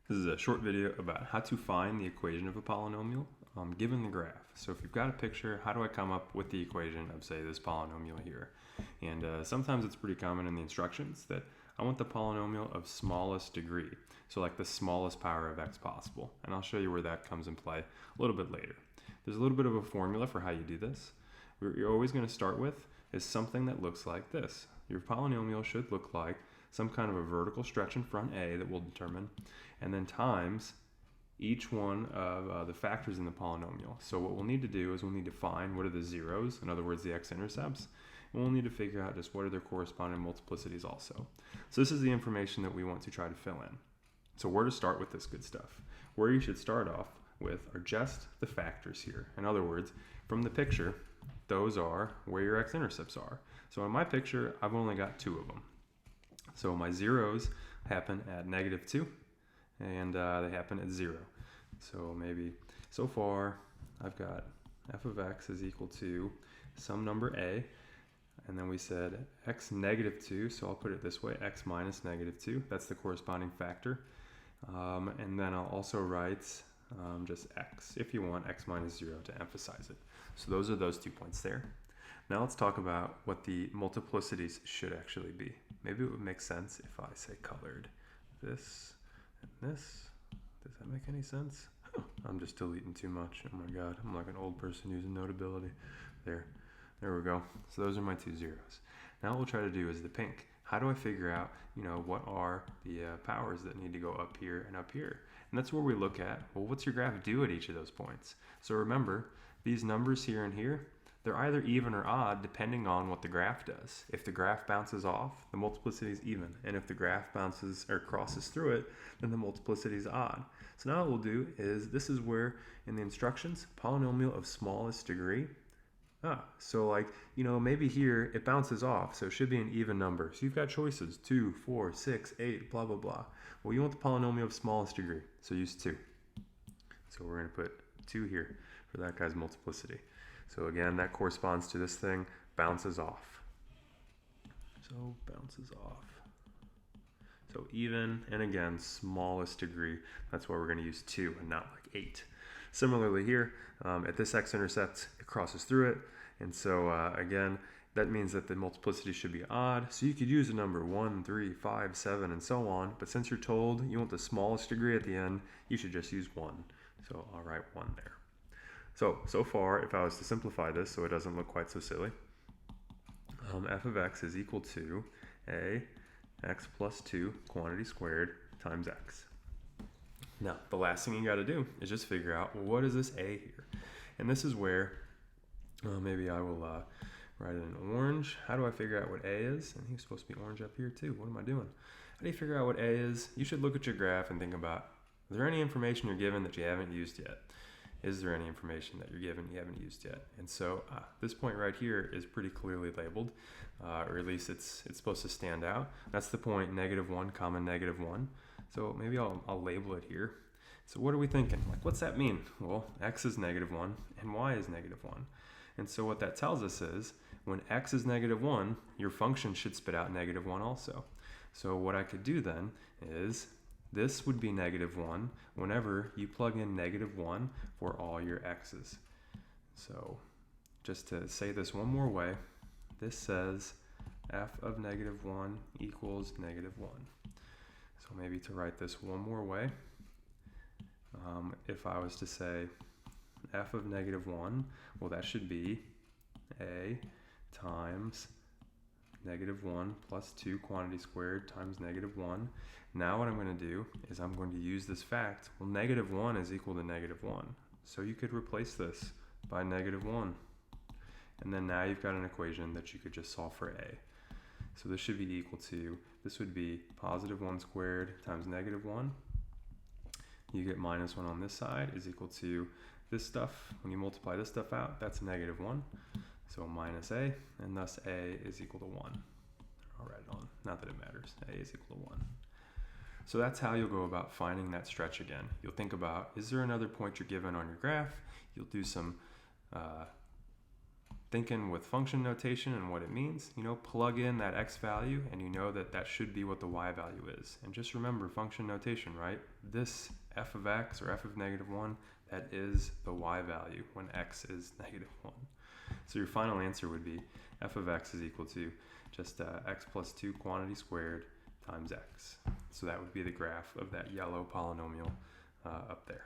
This is a short video about how to find the equation of a polynomial given the graph. So if you've got a picture, how do I come up with the equation of, say, this polynomial here? And sometimes it's pretty common in the instructions that I want the polynomial of smallest degree. So like the smallest power of x possible. And I'll show you where that comes in play a little bit later. There's a little bit of a formula for how you do this. What you're always going to start with is something that looks like this. Your polynomial should look like some kind of a vertical stretch in front A that we'll determine, and then times each one of the factors in the polynomial. So what we'll need to do is we'll need to find what are the zeros, in other words the x-intercepts, and we'll need to figure out just what are their corresponding multiplicities also. So this is the information that we want to try to fill in. So where to start with this good stuff? Where you should start off with are just the factors here. In other words, from the picture, those are where your x-intercepts are. So in my picture, I've only got two of them. So my zeros happen at -2, and they happen at 0. So maybe, so far, I've got f of x is equal to some number a, and then we said x -2, so I'll put it this way, x minus -2, that's the corresponding factor. And then I'll also write just x, if you want, x minus 0 to emphasize it. So those are those 2 points there. Now let's talk about what the multiplicities should actually be. Maybe it would make sense if I say colored this and this. Does that make any sense? I'm just deleting too much. Oh my god, I'm like an old person using Notability. There we go. So those are my two zeros. Now what we'll try to do is the pink. How do I figure out, what are the powers that need to go up here and up here? And that's where we look at, well, what's your graph do at each of those points? So remember, these numbers here and here, they're either even or odd depending on what the graph does. If the graph bounces off, the multiplicity is even. And if the graph bounces or crosses through it, then the multiplicity is odd. So now what we'll do is, this is where in the instructions, polynomial of smallest degree. So like, maybe here it bounces off, so it should be an even number. So you've got choices, 2, 4, 6, 8, blah, blah, blah. Well, you want the polynomial of smallest degree, so use 2. So we're going to put 2 here for that guy's multiplicity. So again, that corresponds to this thing, bounces off. So bounces off. So even, and again, smallest degree, that's why we're going to use 2 and not like 8. Similarly here, at this x-intercept, it crosses through it, and so again, that means that the multiplicity should be odd. So you could use a number 1, 3, 5, 7, and so on, but since you're told you want the smallest degree at the end, you should just use 1. So I'll write 1 there. So far, if I was to simplify this so it doesn't look quite so silly, f of x is equal to a x plus 2 quantity squared times x. Now, the last thing you got to do is just figure out, well, what is this a here? And this is where, maybe I will write it in orange. How do I figure out what a is? And he's supposed to be orange up here too. What am I doing? How do you figure out what a is? You should look at your graph and think about, is there any information you're given that you haven't used yet? Is there any information that you're given you haven't used yet? And so this point right here is pretty clearly labeled, or at least it's supposed to stand out. That's the point -1, comma -1. So maybe I'll label it here. So what are we thinking? Like, what's that mean? Well, x is -1 and y is -1. And so what that tells us is when x is -1, your function should spit out -1 also. So what I could do then is this would be -1 whenever you plug in -1 for all your x's. So just to say this one more way, this says f of -1 equals -1. So maybe to write this one more way, if I was to say f of -1, well, that should be a times -1 plus 2 quantity squared times -1. Now what I'm going to do is I'm going to use this fact. Well, -1 is equal to -1. So you could replace this by -1. And then now you've got an equation that you could just solve for a. So this should be equal to, this would be +1 squared times -1. You get -1 on this side is equal to this stuff. When you multiply this stuff out, that's -1. So minus a, and thus a is equal to 1. I'll write it on, not that it matters. A is equal to 1. So that's how you'll go about finding that stretch again. You'll think about, is there another point you're given on your graph? You'll do some thinking with function notation and what it means, plug in that x value and you know that that should be what the y value is. And just remember function notation, right? This f of x or f of -1, that is the y value when x is -1. So your final answer would be f of x is equal to just x plus 2 quantity squared times x. So that would be the graph of that yellow polynomial up there.